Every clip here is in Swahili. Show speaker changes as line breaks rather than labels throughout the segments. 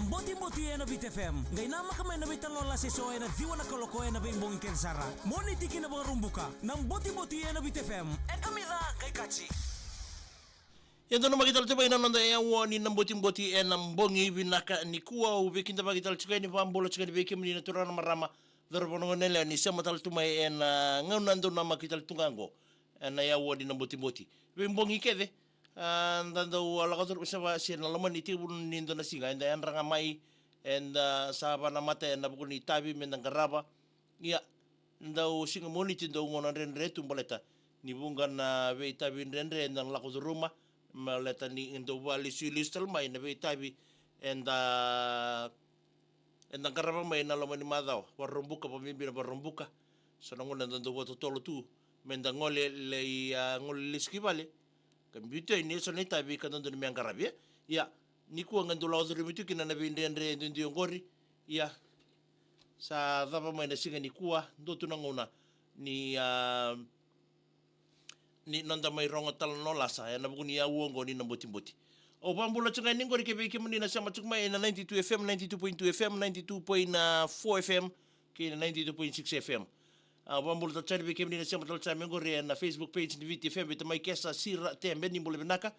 Mboti na BTFM. Ngay na makamay na bitalola si Soe na diwa na kolokoy na bimbong kensara. Monitiki na rumbuka. Nang boti na BTFM. And amira kay Kachi.
Yan doon na magital tiba inananda ni ng boti ng bongi binaka ni kuwa ubikin na magital tsukay ni pambolo tsukay ni bikim ni natura na marama darabonongo nila ni siya matal tumay ngayon nandun na magital tungango na yawa ni ng boti. Bimbongi kede daw alakator sa siya na laman itibun nindo na singa and yan rangamay and sa panamata na bukun itabi men ng karaba iya daw singa monitin daw mo na rin retong baleta ni bungan na itabi rin ng lakot rumah maleta ni indo wali silis talmay na itabi and ang karaba may na laman ni madaw warumbuka pamimbi na warumbuka so nangunan daw watotolo tu mendangole lay ngoliski bale Kambuto ini so nita bi kan doon miyang karabia ya ni ko ang dulaw do rimitu kinanabi ndendre ndi ngori ya sa dapa may nasinga ni kuwa do tunanguna ni ni nanda may rongo tal no lasa ya nabuguni ya wongo ni nambuti o pambula tsunga ni ngori kebe kimuni na sama tsukma na 92 FM 92.2 FM 92.4 FM kina 92.6 FM Wambul ta chari bikem ni nasema tal chami ngore na Facebook page ni VTFM bita mai kesa sira tembe ni mbule binaka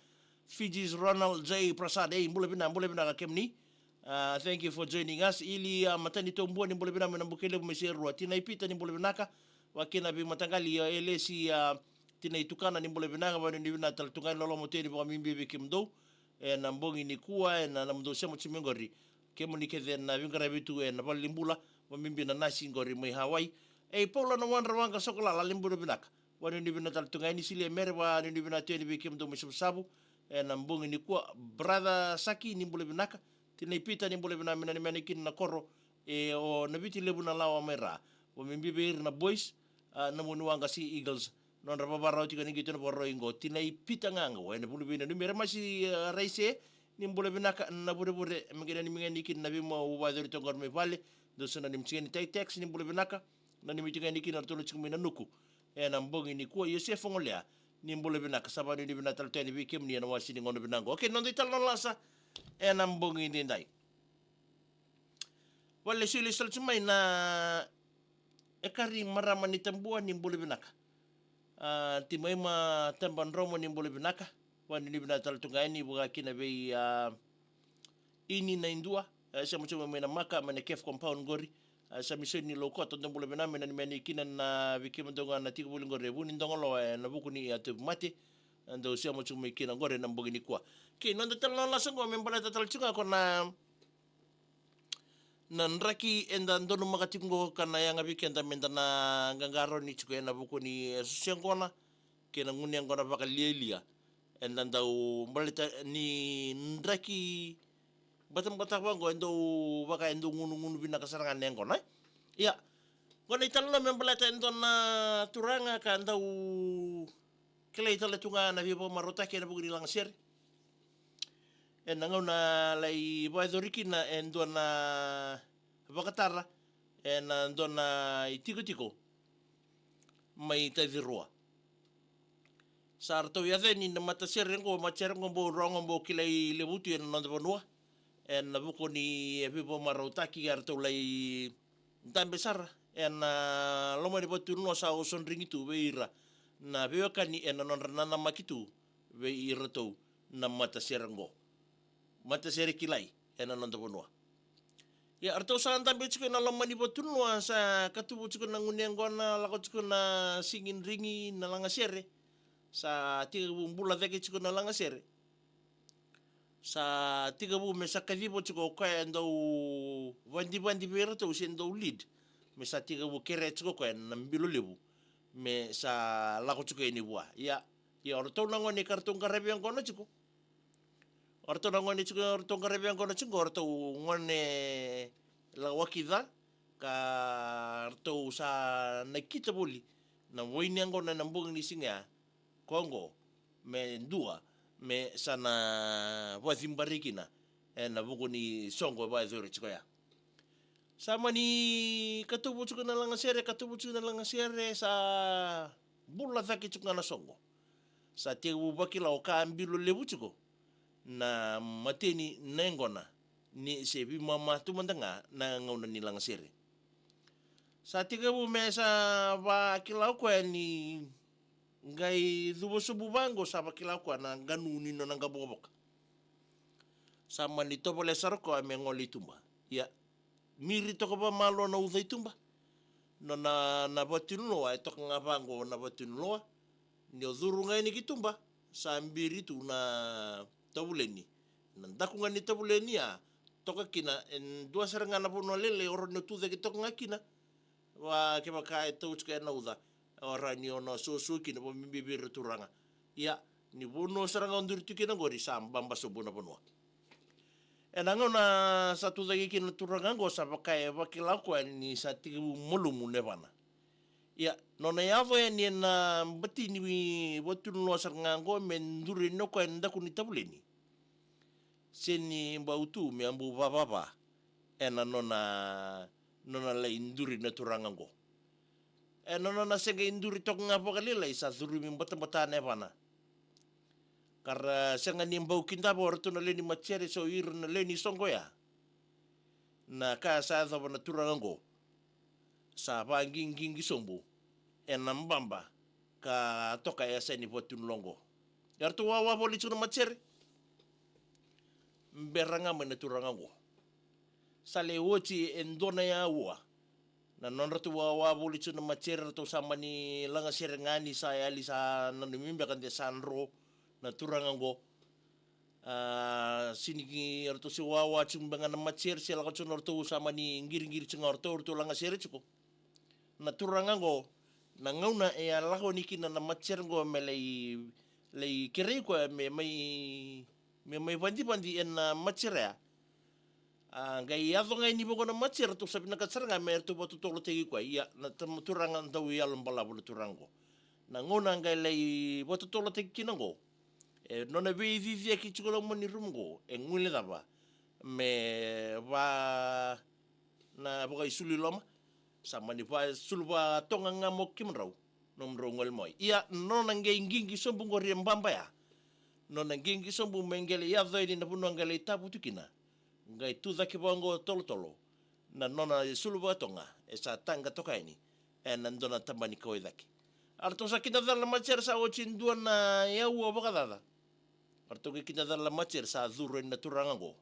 Fiji's Ronald J Prasad mbule binaka kemni thank you for joining us ili matani tombua ni mbule binaka mbukele mesiru tina ipita ni mbule binaka wakina bi matangali elesi tina itukana ni mbule binaka bani ni bina tal tungai lolo moteri ba mimbi bikem do na mbongi ni kuwa na mdo sema chimengori kemni kedhe na vingara bitu na balimbula ba mimbi na nasi ngori mai Hawaii Paula no wan rawanga sokola la limburu binaka wani ni binatal tungai ni sile merwa ni binatio ni bikim do sabu na mbongi ni kwa brother Saki ni mbule binaka tinaipita ni mbule binamina ni manikin na koro o nabiti lebu na lawa mera o mimbibe na boys na munuanga si Eagles non rapa barau tika ni gitu na barau ingo tina ipita nganga wa na bulu bina ni mera masi raise ni mbule binaka na bure bure mengena ni mengeni kin na bima wa dori tongor me vale do sana ni mcheni tai tax ni mbule binaka na ni mitinga ni kin artolo chikumi na nuku na mbongi ni kuwa Yosef ngolea ni mbule binaka sabani ni binatal tani bikem ni na wasi ni ngono binango okay non dital non lasa na mbongi ni ndai wale sili sal chumai na ekari marama ni tambua ni mbule binaka timai ma tamban romo ni mbule binaka wani ni binatal tunga ini buga kina bei ini na indua sa mchuma mena maka mena kef compound gori sa mission ni loko to mbule biname na mena kina na bikim ndonga na tiku bulingo rebu ni ndongolo na buku ni atu mate ndo sia mchuma kina gore na mbogi ni kwa ke nanda tal na lasango membala tal chunga kona na nraki enda ndono makatingo kana yanga bikenda menda na ngangaro ni chiko na buku ni susengona ke na nguni ngona baka lielia enda ndau mbalita ni nraki batam bango endo baka endo ngunu bina kasarangan nengo na ya gona italla membelata endo na turanga ka ndau kele italla tunga na vibo marota ke na bugni lang ser en ngona lai boydoriki na endo na bakatara en endo na itiko mai tavirua sarto ya ni na mata serengo macherengo bo rongo bo kilai lebutu en nanda bonua en buko ni epipo marotaki arto lai tan besar en lomo ni botu no sa o sonringi tu beira na beoka ni en non nana makitu beira to na mata serengo mata sere kilai en nanda bonua ya arto sa tan bechuko na lomo ni botu no sa katubu chuko na ngunengo na lako chuko na singin ringi na langa sere sa tiga bumbula veke chuko na langa sere sa tiga bu me sa kadibo chuko kwa ndo bandi bera to sendo lead me sa tiga bu kere chuko kwa na mbilo lebu me sa lako chuko ini bua ya orto nango ni kartong karabi ang kono chuko orto nango ni chuko orto karabi ang kono chuko orto ngone la wakida ka orto sa nakita buli na moini ang kono na mbong ni singa Kongo me ndua me sana wazimbarikina na buku ni songo ba zore chikoya sama ni katubu chuko na lang sere sa bulla zaki chuko na songo sa tebu bakila o kambilo lebu chuko na mateni nengona ni sebi mama tu mandanga na ngona ni lang sere sa tigabu me sa bakila ko ni ngai dubo subu bango sama kila kwa na ganu ni no nanga bobok sama ni topo le sarko ame ngoli tumba ya miri to ba malo na uzai tumba no na batuno ai to nga bango na batuno ni ozuru ngai ni kitumba sa mbiri tu na tabuleni na ndaku ngani tabuleni ya toka kina en dua seranga na puno lele oro no tu de kitok ngakina wa ke bakai to uska na uza ora ni ono susu kina po mibibir turanga ya ni bono saranga ondur tukina gori sambamba subuna bonwa enango na satu lagi kina turanga go sa pakai wakila ko ni sati mulumu nebana ya nona yavo ni na beti ni botu no saranga go menduri no ko enda kuni tabuleni seni bautu me ambu baba ena nona la induri na turanga go nono na sega induri tok nga pakalila isa zuri mimbata-bata ne pana kar senga nimbau kinta bo orto na leni machere so ir na leni songo ya na ka sa za na turango sa banging sombo enambamba ka toka ya seni potun longo yartu wawa boli chuna machere mberanga mena turango sale wochi endona ya wa na nonra tu wa boli chuna machere to sama ni langa serengani sa ali sa nanimimbe kan de sanro na turangango sini orto si wawa chumbangan na machere sila ko chuna orto sama ni ngir chunga orto langa sere chuko na turangango na ngauna e alako niki na machere go melei lei kere ko me mai bandi en machere gai avo ngai ni bogo na machere to sabi na kasaranga mer to botu tolo tegi kwa ia na turangan tau ia lombala bulu turango na ngona ngai lei watotolo te kinango nona vei vivia ki chikola moni rumgo ngule dava me va na boga isuli loma sa mani va sulva tonga ngamo kimrau nom rongol moi ia nona ngai ngingi sombungo riembamba ya nona ngingi sombu mengele ya doi na puno ngale tapu tukina ngai tuza ki bongo tolo na nona sulva tonga esa tanga tokaini nandona tambani koidaki arto sa kita dalla macer sa ochin dua na ya uwa bakadada arto kita dalla macer sa zuro na turangango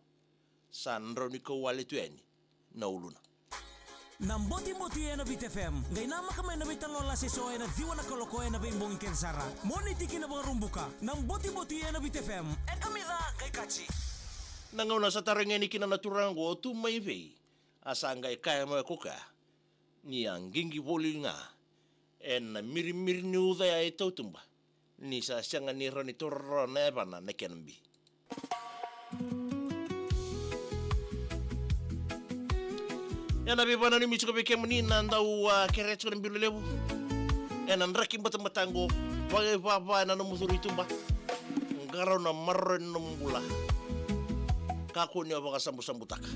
sa nroni ko wale tueni na uluna
na mboti na Bit FM ngai nama kami na bitan lola seso na diwa na koloko na bimbong kensara moni tiki na rumbuka na mboti na Bit FM and amira kay kachi
nangauna sa tarangeni kina na turango tu mai vei asa ngai kaya mo koka ni angingi volinga en miri ni uda ya tautumba ni sa sanga ni roni torro na bana na kenbi ya na bibana ni michuko beke muni na ndau kerecho na bilulebu en andraki matango wage papa na no muzuri tumba ngaro na marro no mbula kako ni abaka sambutaka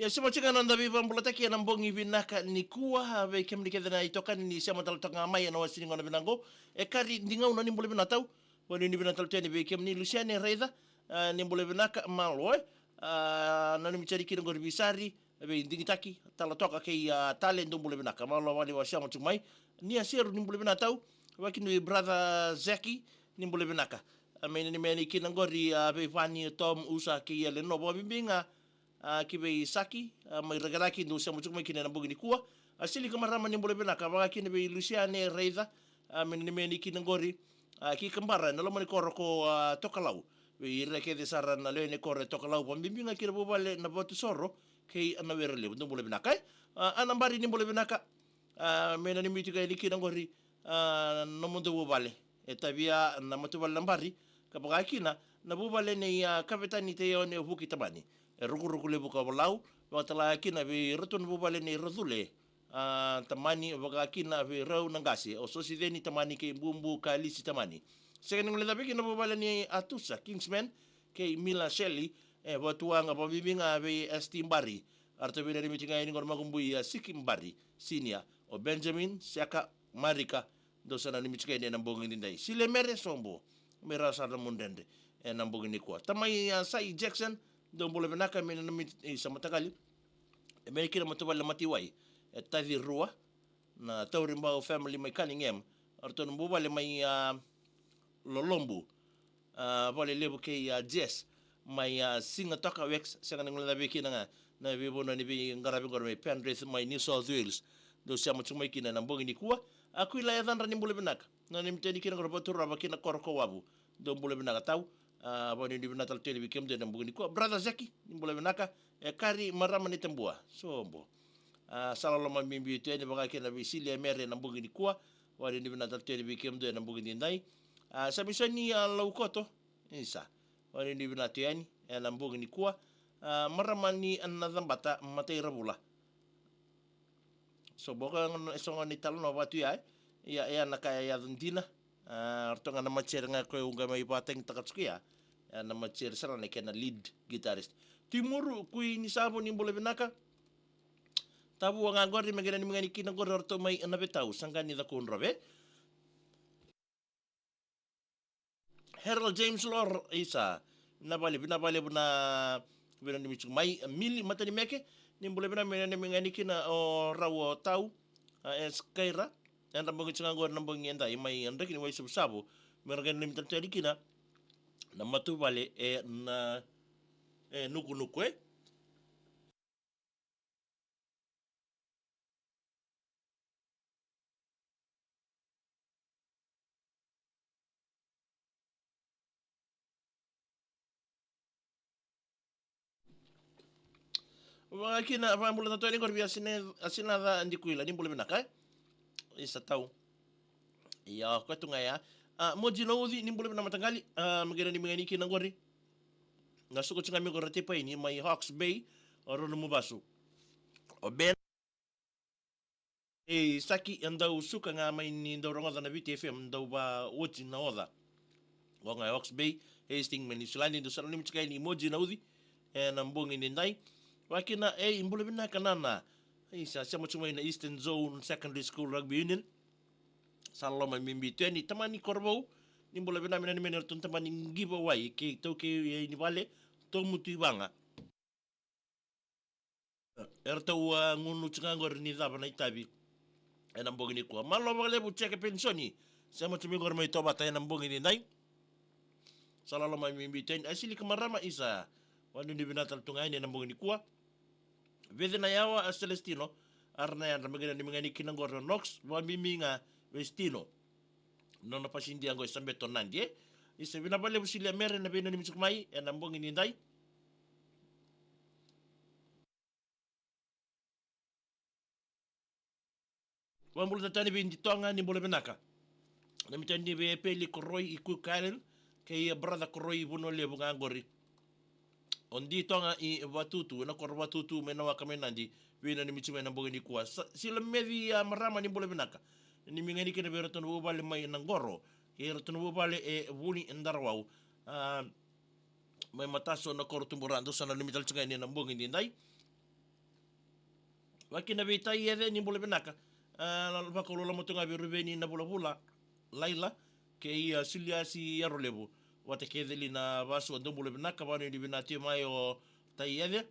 Ya sema chika nanda viva mbulataki na mbongi vinaka ni kuwa have kemlikethe na itoka ni sema talutanga mai na wasini ngona vinango e kari ndinga una ni mbule vinatau wani ni vinatal teni be kemni Luciane Reitha ni mbule vinaka maloi na ni mchariki ngori bisari be ndingitaki talatoka ke talent mbule vinaka malo wali wa sema tumai ni asiru ni mbule vinatau wakini brother Zaki ni mbule vinaka ameni ni meni kinangori be fani Tom Usa ke yele no bo bimbinga kibe saki mai ragaraki ndo sema chukuma kine na mbugini kuwa asili kama rama ni mbole bena kaba kine be Luciane Reitha meni meni kine ngori ki kambara na lomani koroko tokalau be ireke de sara na lene korre tokalau pambimbinga kire bobale na botu soro ke ana werele ndo mbole bena kai ana mbari ni mbole bena ka mena ni mitika ni kine ngori no mundo bobale etabia na motubal nambari kaba kina na bobale ne kapitani te yone huki tabani ruku le buka balau watala kina be rutun bubale ni razule tamani baka kina be rau nangasi o so si deni tamani ke bumbu kali si tamani sekene ngule tapi kina bubale ni atusa Kingsman ke Mila Shelley watuanga pabibinga be Estimbari arto be ni mitinga ini ngor magumbu ya Sikimbari sinia o Benjamin Siaka Marika do sana ni mitinga ni nambongi ni ndai sile mere sombo mera sada mundende nambongi ni kwa tamai Sai Jackson do mbole benaka mena na sama takali me kira matubal matiwai tavi rua na taurimba family mai Cunningham arton mbubale mai lolombu vale lebu ke Jess mai singa toka wex sanga ngula be kina na be bona ni be ngarabe ngor mai Penrith mai New South Wales do sama chumai kina na mbongi ni kuwa akuila ya dhandra ni mbole benaka na ni mteni kina ngor batura ba kina korko wabu do mbole benaka tau bani ni binatal tele bikem de mbugni ko brother Zaki ni mbole benaka kari marama ni tambua sombo salalo mamimbi tene baga kena bisili mere na mbugni ko wani ni binatal tele bikem de mbugni ndai sabisani laukoto isa wani ni binatiani na mbugni ko marama ni anadhambata matai rabula so boga songa ni talno watu ya nakaya ya dindina artonga na machere nga ko unga mai pateng takatsukia na machere sana ne kena lead guitarist timuru kui ni sabo ni mbole benaka tabu nga ngori megena ni mengani kina ngor orto mai na betau sangani da kunrobe Harold James Lor isa na bale buna ni michu mai mili matani meke ni mbole bena mengani kina o rawo tau eskaira yang tambang cungang gor nambang yenda imai anda kini wai sabu mergan nim terjadi kina nama tu balik na nuku kina apa mula tatu ini gor biasine asina da andikuila ni boleh benak isa tau ya ko tunga ya moji no uzi ni mbole na matangali magena ni mengani kina ngori ngasuko chinga mi gorate pa ini mai Hawks Bay oro no mubasu o ben saki anda usuka nga mai ni ndoronga na VTFM ndo ba wochi na oda wanga Hawks Bay Hastings Menisulani ndo sana ni mchika ni moji na uzi na mbongi ni ndai wakina mbole bina kanana isa sama cuma ina Eastern Zone Secondary School Rugby Union Saloma mimbi teni tamani korbo ni bola bena mena mena ton tamani giveaway ke to ke ni vale to mutu banga erta wa ngunu tsangor ni daba na itabi ena mbongi ni kwa malo vale bu cheke pensioni sama tumi gor mai toba ta ena mbongi ni nai salalo mai mimbi teni asili kamarama isa wanu ni binatal tungai ni ena mbongi ni kwa vede na yawa a Celestino arna ya ramagina ni mingani kinangor Nox wa miminga Vestino nona pasindi ango sambe tonandi isa bina bale busili mere na bina ni misukmai ena mbongi ni ndai wa mbulu tatani bindi tonga ni mbulu benaka na mitandi be peli koroi iku kalen ke brother koroi buno le bunga ngori ondi tonga i watutu na kor watutu mena wakamenandi bina ni mitsume na mbongi ni kwa sila mevi marama ni mbulu benaka ni mingani kena beroton wo bale mai na ngoro ke roton wo bale e wuni ndarwau mai mataso na kor tumburando sana ni mital tsunga ni na mbongi ni ndai wakina bitai yede ni mbulu benaka bakolo la motonga be rubeni na bula laila ke ia silia si yarolebu wate kedeli na basu ndombule benaka banu ni binati mai o tayede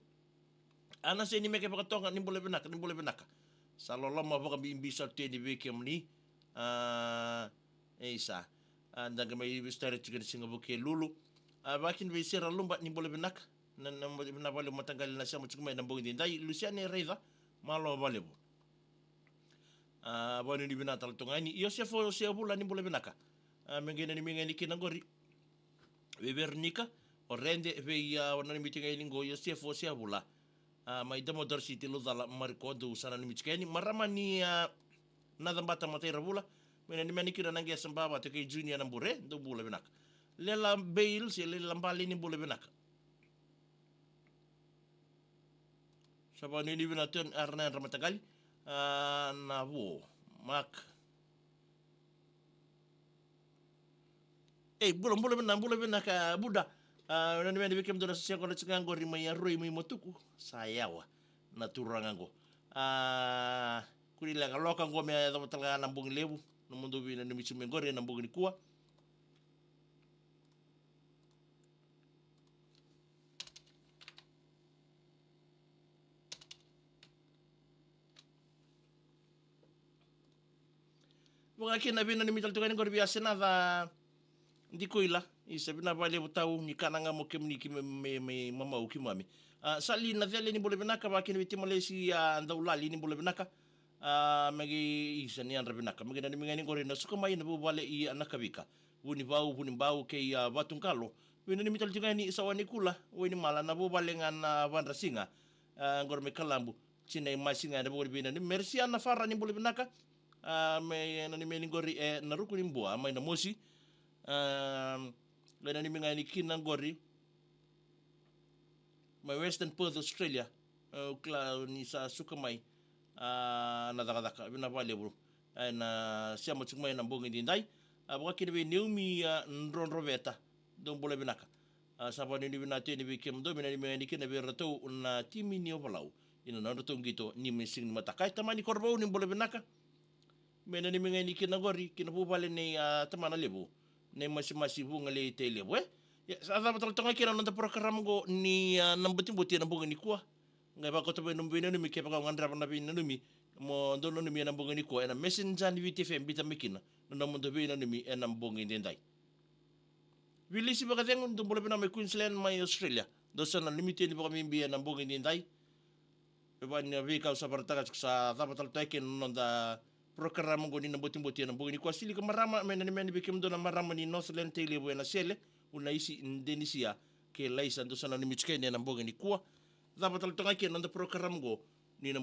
ana se ni meke bakatonga ni bule benaka salolo ma baka bimbi salte ni beke mni isa andanga mai bistare tigere singa boke lulu bakin be sera lumba ni bule benaka na bale matangali na sama tsuma na mbongi ndai luciane reza malo balebu banu ni binatal tongani Yosefo sebula ni bule benaka mengena ni mengeni kinangori Bebernika o rende ve ya wana ni mitinga ilingo Yosefo sebula mai demodor city lo dala marikondo sana ni mitikeni marama ni nadambata matera bula mena ni manikira nange sambaba te ke junior na bure do bule benaka lela bail se lela mbali ni bule benaka sabani ni binaton arna ramatagali na wo mak bula benaka buda nani meni bikem dona sia kola tsingango ri mai aroi mai motuku sayawa na turangango kuri la loka ngo me da tala na mbung lebu no mundo bi na mitsu mengore na mbung ni kuwa Bunga kina bina ni mital tukani ngor biasa na da ndi koila isa bina vale butau ni kananga mo kem ni ki me mama uki mami sali na vele ni bole benaka ba kini biti Malaysia ndaulali ni bole benaka magi isa ni andra benaka magi na mingani ngor na suka mai na vale i anakabika buni bau ke ya batungkalo bina ni mital tukani isa wani kula wani mala na vale ngana vandra singa ngor me kalambu china masinga na bole bina ni merci ana fara ni bole benaka me na ni meni ngori na ruku ni mbua mai na mosi gana ni mingani kina ngori mai Western Perth Australia kla ni sa suka mai na daka bina vale bro na sia mo tsumai na mbongi ndai abaka kini be neumi ndron roveta don bole binaka sapa ni bina teni be kem do bina ni mingani kina be rato na timi ni ovalau ina na rato ngito ni missing ni matakai tamani korbo ni bole binaka mena ni mingani kina ngori kina bubale ni tamana lebu ne masi bunga le tele we ya sa betul tengah kira nonton program go ni nambuti na bunga ni kuah ngai ba ko to be numbi ni mi ke pa ngandra pa nabi numi mo dono numi na bunga ni kuah na messenger ni VTFM bita mikina no mo do be na numi na bunga ni ndai wili si ba ka tengon do bole na me Queensland mai Australia do sana limited ni ba mi bi na bunga ni ndai be ba ni vi ka sa partaga sa betul teken nonda program go ni nambuti na bunga ni kuah sili ka marama mena ni meni bikem do na marama ni Northland tele buena sele unaisi Indonesia ke laisa ndo sana ni michkene na mboga ni kuwa dhaba tal tanga ke nanda program go ni na